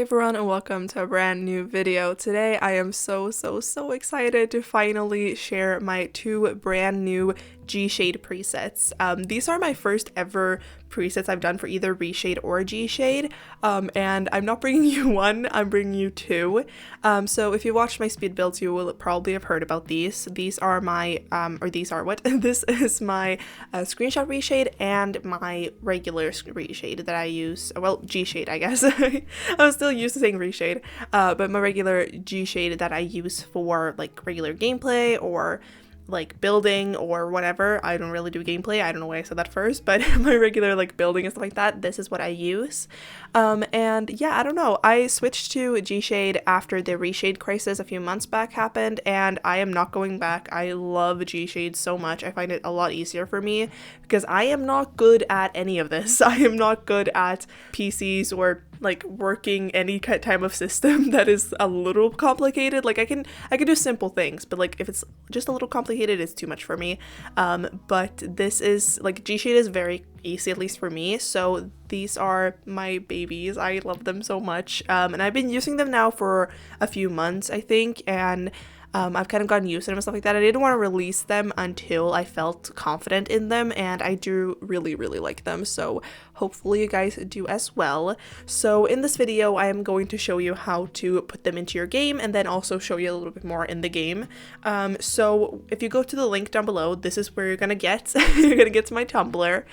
everyone, and welcome to a brand new video. Today I am so excited to finally share my two brand new GShade presets. These are my first ever presets I've done for either ReShade or GShade, and I'm not bringing you one, I'm bringing you two. So if you watched my speed builds, you will probably have heard about these. These are my, this is my screenshot ReShade and my regular ReShade that I use, well, GShade I guess. I'm still used to saying ReShade, but my regular GShade that I use for like regular gameplay or like building or whatever. I don't really do gameplay, I don't know why I said that first, but my regular like building and stuff like that, this is what I use. And yeah, I don't know, I switched to GShade after the ReShade crisis a few months back happened, and I am not going back. I love GShade so much. I find it a lot easier for me because I am not good at any of this. I am not good at PCs or like working any type of system that is a little complicated. Like I can do simple things, but like if it's just a little complicated, it's too much for me. But this is like GShade is very easy, at least for me. So these are my babies. I love them so much. And I've been using them now for a few months, I think, and I've kind of gotten used to them and stuff like that. I didn't want to release them until I felt confident in them, and I do really like them, so hopefully you guys do as well. So in this video, I am going to show you how to put them into your game and then also show you a little bit more in the game. So if you go to the link down below, this is where you're gonna get you're gonna get to my Tumblr,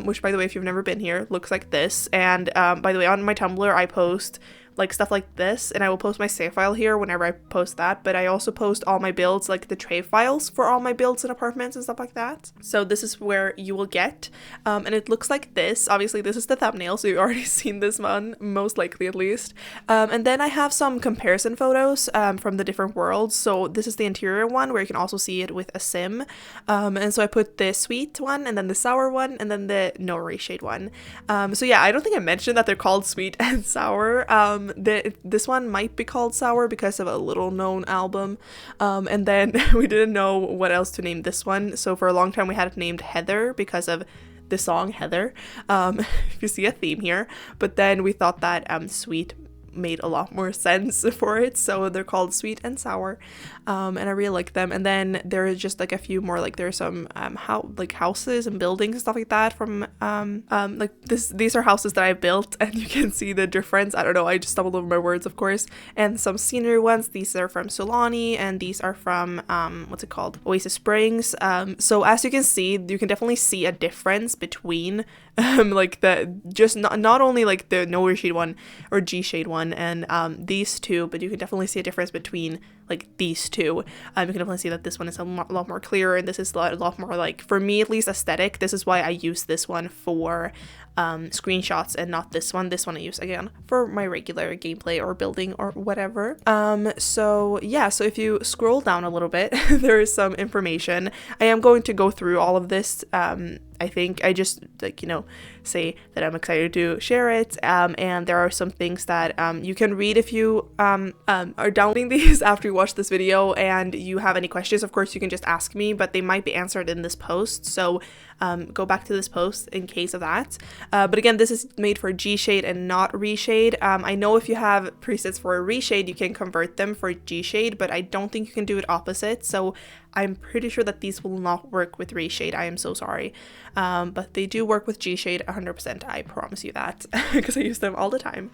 which, by the way, if you've never been here, looks like this. And by the way, on my Tumblr I post like stuff like this, and I will post my save file here whenever I post that, but I also post all my builds, like the tray files for all my builds and apartments and stuff like that. So this is where you will get, and it looks like this. Obviously this is the thumbnail, so you've already seen this one, most likely at least. And then I have some comparison photos from the different worlds. So this is the interior one where you can also see it with a sim, and so I put the sweet one, and then the sour one, and then the no ReShade one. So yeah, I don't think I mentioned that they're called sweet and sour. This one might be called sour because of a little known album, and then we didn't know what else to name this one, so for a long time we had it named Heather because of the song Heather, if you see a theme here, but then we thought that sweet made a lot more sense for it, so they're called sweet and sour, and I really like them. And then there is just like a few more, like there's some houses and buildings and stuff like that from like these are houses that I built, and you can see the difference. I don't know, I just stumbled over my words, of course. And some scenery ones, these are from Solani, and these are from what's it called, Oasis Springs. So as you can see, you can definitely see a difference between like the just not only like the no ReShade one or GShade one and these two, but you can definitely see a difference between like these two. You can definitely see that this one is a lot more clear, and this is a lot more, like, for me at least, aesthetic. This is why I use this one for screenshots and not this one. This one I use again for my regular gameplay or building or whatever. So yeah, so if you scroll down a little bit, there is some information. I am going to go through all of this. I think I just, like, you know, say that I'm excited to share it, and there are some things that you can read if you are downloading these after you watch this video, and you have any questions. Of course you can just ask me, but they might be answered in this post, so go back to this post in case of that. But again, this is made for GShade and not ReShade. I know if you have presets for ReShade, you can convert them for GShade, but I don't think you can do it opposite, so I'm pretty sure that these will not work with ReShade. I am so sorry. But they do work with GShade 100%, I promise you that, because I use them all the time.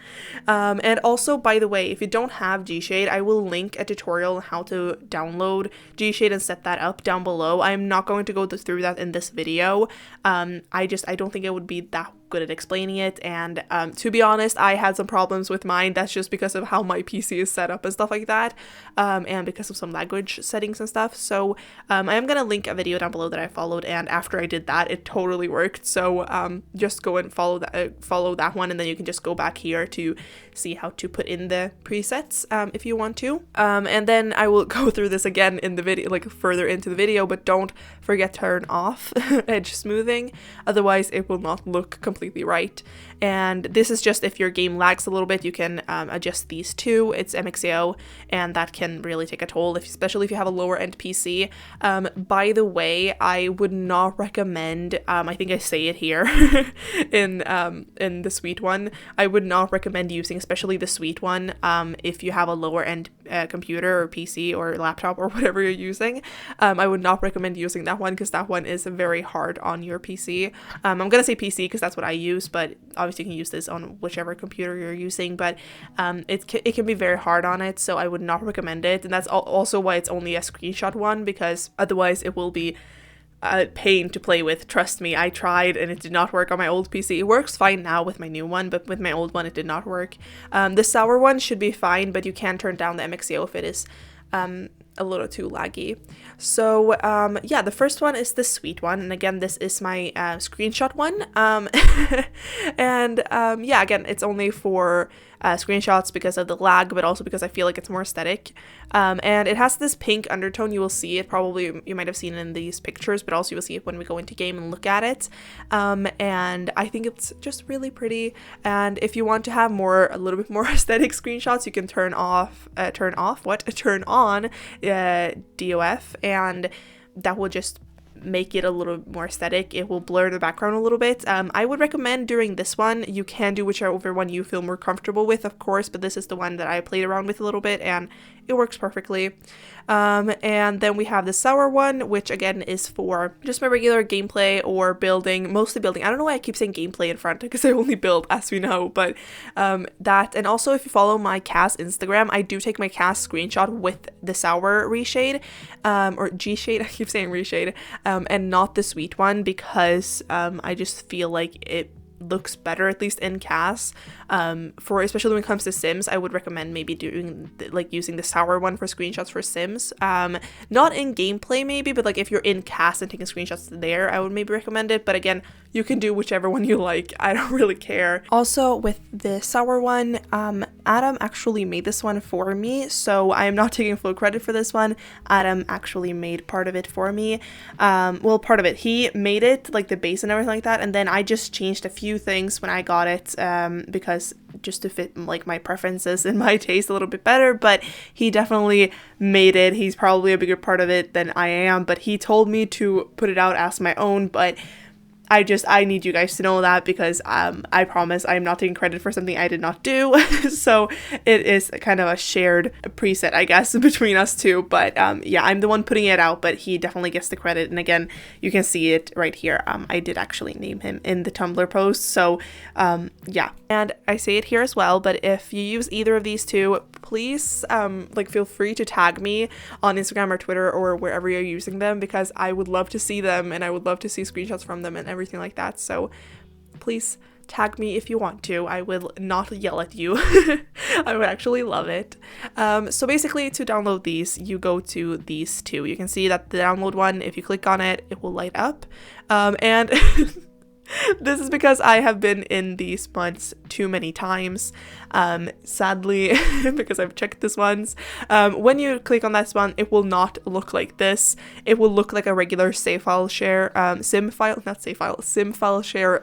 And also, by the way, if you don't have GShade, I will link a tutorial on how to download GShade and set that up down below. I'm not going to go through that in this video. I don't think it would be that good at explaining it, and to be honest, I had some problems with mine. That's just because of how my PC is set up and stuff like that, and because of some language settings and stuff. So I am gonna link a video down below that I followed, and after I did that, it totally worked. So just go and follow that one, and then you can just go back here to see how to put in the presets if you want to. And then I will go through this again in the video, like further into the video, but don't forget to turn off edge smoothing, otherwise it will not look completely completely right. And this is just if your game lags a little bit, you can adjust these two. It's MXAO, and that can really take a toll, especially if you have a lower end PC. By the way, I would not recommend, I think I say it here in the Sweet one, I would not recommend using, especially the Sweet one, if you have a lower end computer or PC or laptop or whatever you're using. I would not recommend using that one because that one is very hard on your PC. I'm gonna say PC because that's what I use, but obviously you can use this on whichever computer you're using, but it can be very hard on it, so I would not recommend it. And that's also why it's only a screenshot one, because otherwise it will be a pain to play with. Trust me, I tried and it did not work on my old PC. It works fine now with my new one, but with my old one it did not work. The sour one should be fine, but you can turn down the MXAO if it is a little too laggy. So yeah, the first one is the Sweet one, and again, this is my screenshot one. And yeah, again, it's only for screenshots because of the lag, but also because I feel like it's more aesthetic. And it has this pink undertone. You will see it probably, you might have seen it in these pictures, but also you will see it when we go into game and look at it. And I think it's just really pretty. And if you want to have a little bit more aesthetic screenshots, you can turn on DOF, and that will just make it a little more aesthetic. It will blur the background a little bit. I would recommend doing this one. You can do whichever one you feel more comfortable with, of course, but this is the one that I played around with a little bit and it works perfectly. And then we have the sour one, which again is for just my regular gameplay or building, mostly building. I don't know why I keep saying gameplay in front, because I only build, as we know, but that. And also, if you follow my cast Instagram, I do take my cast screenshot with the sour reshade, or GShade, I keep saying reshade, and not the Sweet one, because I just feel like it looks better, at least in cast. For especially when it comes to Sims, I would recommend maybe doing using the sour one for screenshots for Sims. Not in gameplay maybe, but like if you're in cast and taking screenshots there, I would maybe recommend it. But again, you can do whichever one you like. I don't really care. Also, with the sour one, Adam actually made this one for me, so I am not taking full credit for this one. Adam actually made part of it for me. Well, part of it. He made it, like the base and everything like that, and then I just changed a few things when I got it, because just to fit like my preferences and my taste a little bit better. But he definitely made it. He's probably a bigger part of it than I am, but he told me to put it out as my own. But I need you guys to know that, because I promise I'm not taking credit for something I did not do. So it is kind of a shared preset, I guess, between us two. But yeah, I'm the one putting it out, but he definitely gets the credit. And again, you can see it right here. I did actually name him in the Tumblr post. So yeah, and I say it here as well, but if you use either of these two, please feel free to tag me on Instagram or Twitter or wherever you're using them, because I would love to see them and I would love to see screenshots from them and everything like that. So please tag me if you want to. I will not yell at you. I would actually love it. So basically, to download these, you go to these two. You can see that the download one, if you click on it, it will light up. And this is because I have been in these months too many times, sadly, because I've checked this once. When you click on this one, it will not look like this. It will look like a regular sim file share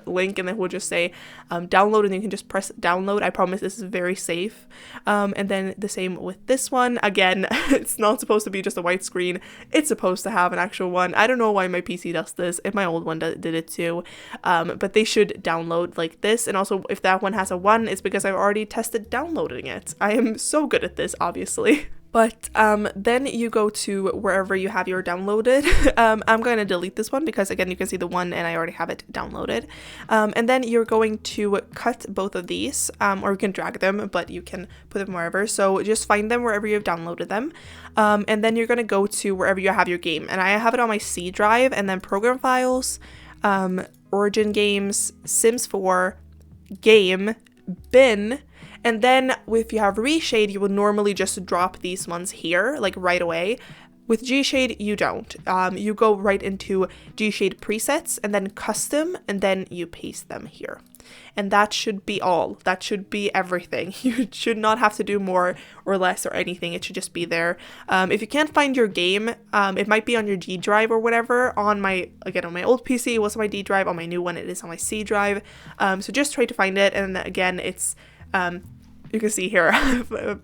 link, and it will just say download, and you can just press download. I promise this is very safe. And then the same with this one. Again, it's not supposed to be just a white screen. It's supposed to have an actual one. I don't know why my PC does this, if my old one did it too. But they should download like this. And also, if that one has a 1, it's because I've already tested downloading it. I am so good at this, obviously. But then you go to wherever you have your downloaded. I'm going to delete this one because, again, you can see the one and I already have it downloaded. And then you're going to cut both of these, or you can drag them, but you can put them wherever. So just find them wherever you've downloaded them. And then you're going to go to wherever you have your game. And I have it on my C drive, and then program files, Origin Games, Sims 4, Game, Bin. And then if you have Reshade, you would normally just drop these ones here, like right away. With GShade, you don't. You go right into GShade presets and then custom, and then you paste them here. And that should be all. That should be everything. You should not have to do more or less or anything. It should just be there. If you can't find your game, it might be on your D drive or whatever. On my old PC, it was on my D drive. On my new one, it is on my C drive. So just try to find it. And again, it's, you can see here,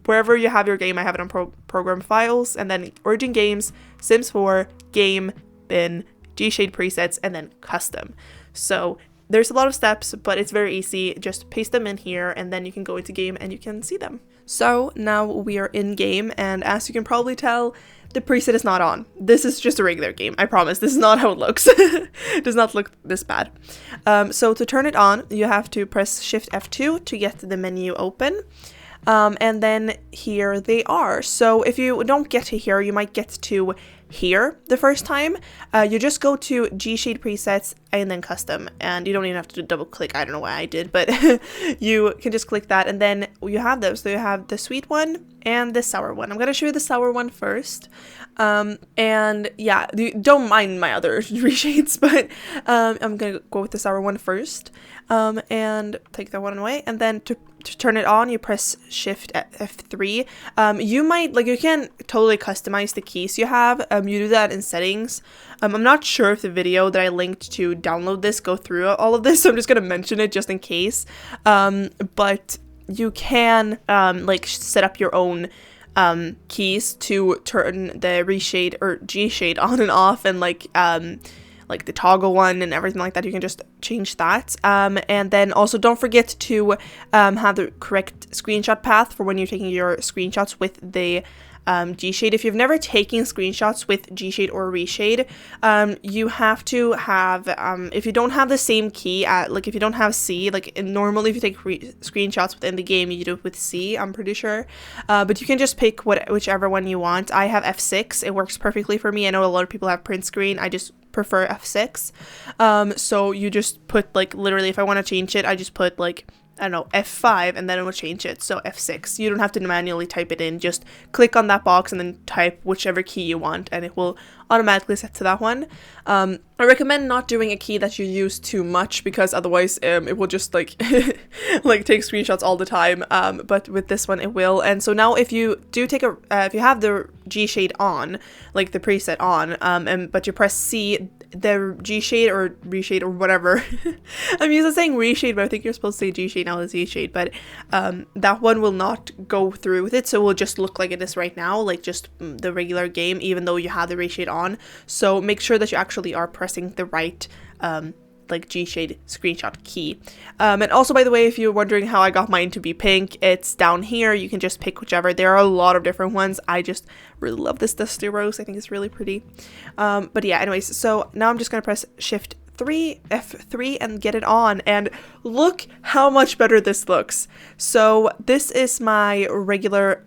wherever you have your game, I have it on program files, and then Origin Games, Sims 4, Game, Bin, GShade presets, and then custom. So there's a lot of steps, but it's very easy. Just paste them in here, and then you can go into game and you can see them. So now we are in game, and as you can probably tell, the preset is not on. This is just a regular game, I promise. This is not how it looks. It does not look this bad. So to turn it on, you have to press Shift F2 to get the menu open. And then here they are. So if you don't get to here, you might get to here the first time. You just go to GShade presets and then custom, and you don't even have to double click. I don't know why I did, but you can just click that, and then you have those. So you have the sweet one and the sour one. I'm gonna show you the sour one first. And yeah, don't mind my other reshades, but I'm gonna go with the sour one first, and take that one away, and then to turn it on, you press Shift F3. You can totally customize the keys you have. You do that in settings. I'm not sure if the video that I linked to download this go through all of this, so I'm just gonna mention it just in case. But you can set up your own keys to turn the reshade or GShade on and off, and like the toggle one and everything like that. You can just change that. And then also don't forget to have the correct screenshot path for when you're taking your screenshots with the GShade. If you've never taken screenshots with GShade or reshade, you have to have, if you don't have the same key, if you don't have C, normally if you take screenshots within the game, you do it with C, I'm pretty sure. But you can just pick whichever one you want. I have F6. It works perfectly for me. I know a lot of people have print screen. I just prefer F6. So you just put, literally, if I want to change it, I just put, I don't know, F5, and then it will change it. So F6. You don't have to manually type it in. Just click on that box and then type whichever key you want, and it will automatically set to that one. I recommend not doing a key that you use too much, because otherwise it will just take screenshots all the time. But with this one it will. And so now if you do take if you have the GShade on, the preset on, but you press C, the GShade or reshade or whatever. I'm used to saying reshade, but I think you're supposed to say GShade now as GShade, but that one will not go through with it, so it will just look like it is right now, just the regular game, even though you have the reshade on. So make sure that you actually are pressing the right GShade screenshot key. And also, by the way, if you're wondering how I got mine to be pink, it's down here. You can just pick whichever. There are a lot of different ones. I just really love this dusty rose. I think it's really pretty. But yeah, anyways, so now I'm just gonna press Shift F3 and get it on, and look how much better this looks. So this is my regular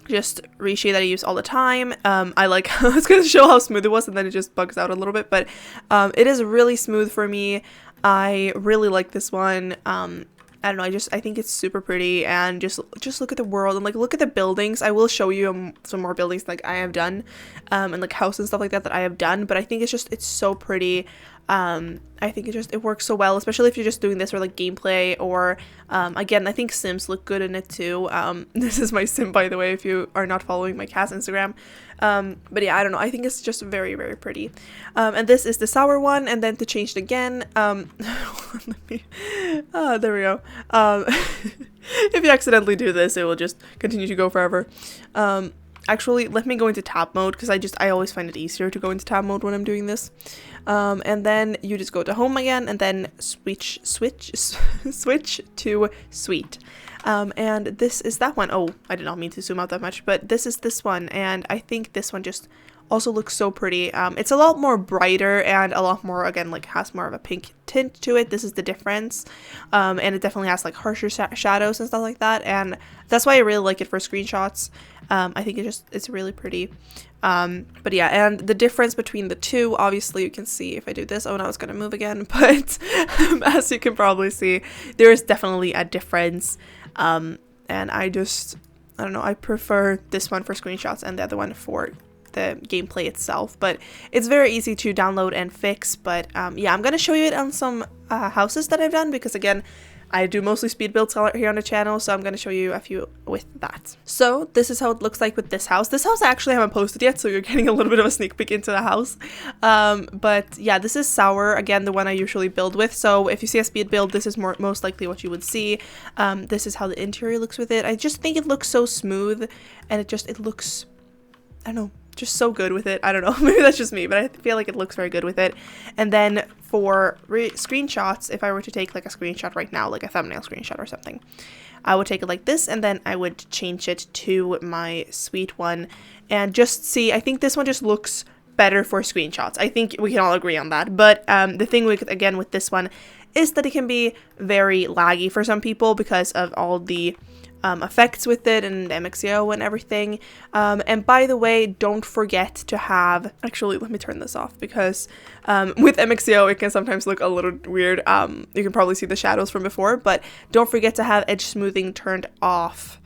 just reshade that I use all the time. I was gonna show how smooth it was, and then it just bugs out a little bit, but it is really smooth for me. I really like this one. I don't know, I think it's super pretty, and just look at the world, and look at the buildings. I will show you some more buildings I have done, and house and stuff like that I have done, but I think it's so pretty. I think it works so well, especially if you're just doing this for gameplay, or again, I think Sims look good in it too. This is my sim, by the way, if you are not following my cat's Instagram. But yeah, I don't know, I think it's just very, very pretty. And this is the sour one, and then to change it again, there we go. If you accidentally do this, it will just continue to go forever. Actually, let me go into tab mode, because I always find it easier to go into tab mode when I'm doing this. And then you just go to home again, and then switch to sweet. And this is that one. Oh, I did not mean to zoom out that much, but this is this one, and I think this one just also looks so pretty. It's a lot more brighter, and a lot more, again, has more of a pink tint to it. This is the difference. And it definitely has harsher shadows and stuff like that, and that's why I really like it for screenshots. I think it's really pretty. But yeah, and the difference between the two, obviously you can see if I do this. Oh, now it's gonna move again, but as you can probably see, there is definitely a difference. And I don't know, I prefer this one for screenshots and the other one for the gameplay itself, but it's very easy to download and fix. But yeah, I'm gonna show you it on some houses that I've done, because again, I do mostly speed builds here on the channel, so I'm going to show you a few with that. So this is how it looks like with this house. This house I actually haven't posted yet, so you're getting a little bit of a sneak peek into the house. But yeah, this is Sour, again, the one I usually build with. So if you see a speed build, this is most likely what you would see. This is how the interior looks with it. I just think it looks so smooth, and it looks, I don't know, just so good with it. I don't know, maybe that's just me, but I feel like it looks very good with it. And then for screenshots, if I were to take like a screenshot right now, like a thumbnail screenshot or something, I would take it like this, and then I would change it to my Sweet one and just see. I think this one just looks better for screenshots. I think we can all agree on that. But the thing again with this one is that it can be very laggy for some people because of all the effects with it and MXO and everything. And by the way, don't forget to have, actually let me turn this off, because with MXO it can sometimes look a little weird. You can probably see the shadows from before, but don't forget to have edge smoothing turned off.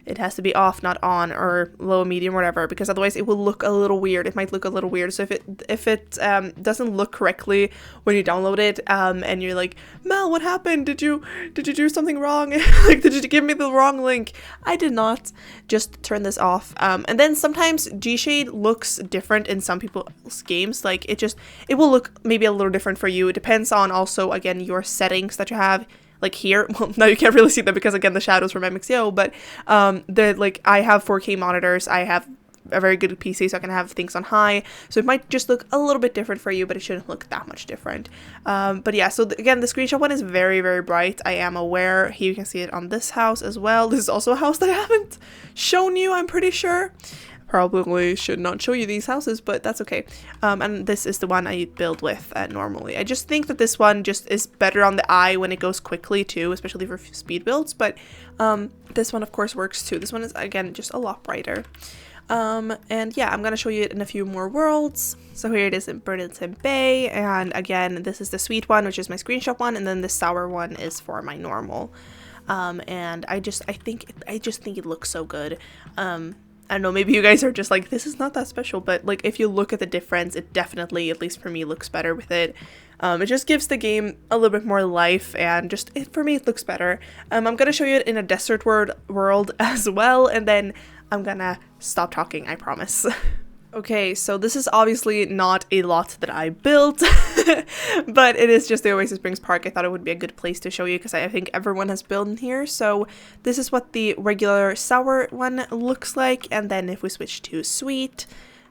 It has to be off, not on, or low, medium, whatever, because otherwise it will look a little weird. It might look a little weird. So if it doesn't look correctly when you download it, and you're like, Mel, what happened? Did you do something wrong? Like, did you give me the wrong link? I did not. Just turn this off. And then sometimes GShade looks different in some people's games. Like it will look maybe a little different for you. It depends on also, again, your settings that you have. Like here, well, now you can't really see them because again the shadows from MXO, but I have 4K monitors, I have a very good PC, so I can have things on high, so it might just look a little bit different for you, but it shouldn't look that much different. But yeah, so again, the screenshot one is very, very bright. I am aware. Here you can see it on this house as well. This is also a house that I haven't shown you, I'm pretty sure. Probably should not show you these houses, but that's okay. And this is the one I build with normally. I just think that this one just is better on the eye when it goes quickly too, especially for speed builds. But this one of course works too. This one is again just a lot brighter. And yeah, I'm gonna show you it in a few more worlds. So here it is in Burlington Bay, and again this is the Sweet one, which is my screenshot one, and then the Sour one is for my normal. And I just think it looks so good. I don't know, maybe you guys are just like, this is not that special, but like if you look at the difference, it definitely, at least for me, looks better with it. It just gives the game a little bit more life, and for me it looks better. I'm gonna show you it in a desert world as well, and then I'm gonna stop talking, I promise. Okay, so this is obviously not a lot that I built, but it is just the Oasis Springs Park. I thought it would be a good place to show you because I think everyone has built in here. So this is what the regular Sour one looks like, and then if we switch to Sweet,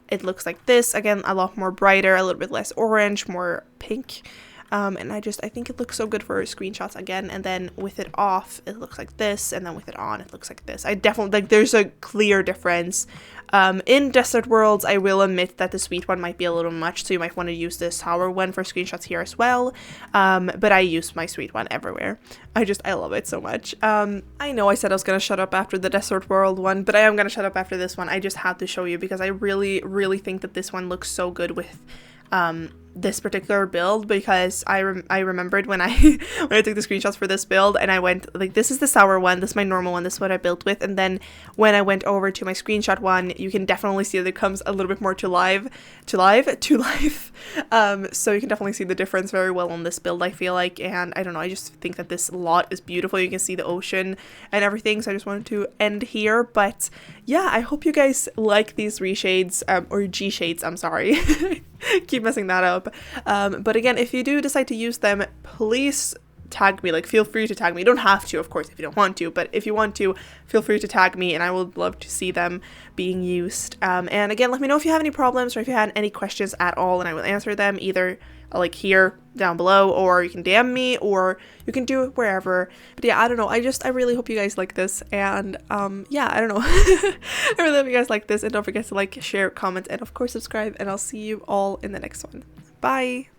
it looks like this. Again, a lot more brighter, a little bit less orange, more pink. And I think it looks so good for screenshots again. And then with it off, it looks like this, and then with it on, it looks like this. I definitely, like, there's a clear difference. In Desert Worlds, I will admit that the Sweet one might be a little much, so you might want to use the Sour one for screenshots here as well. But I use my Sweet one everywhere. I love it so much. I know I said I was gonna shut up after the Desert World one, but I am gonna shut up after this one. I just had to show you because I really, really think that this one looks so good with this particular build, because I remembered when I took the screenshots for this build, and I went like, this is the Sour one, this is my normal one, this is what I built with, and then when I went over to my screenshot one, you can definitely see that it comes a little bit more to life. So you can definitely see the difference very well on this build, I feel like. And I don't know, I just think that this lot is beautiful. You can see the ocean and everything, so I just wanted to end here. But yeah, I hope you guys like these reshades, or G-shades, I'm sorry. Keep messing that up. But again, if you do decide to use them, please tag me. Like, feel free to tag me. You don't have to, of course, if you don't want to, but if you want to, feel free to tag me, and I would love to see them being used. And again, let me know if you have any problems or if you had any questions at all, and I will answer them either like here down below, or you can DM me, or you can do it wherever. But yeah, I don't know, I really hope you guys like this, and yeah, I don't know. I really hope you guys like this, and don't forget to like, share, comment, and of course subscribe, and I'll see you all in the next one. Bye.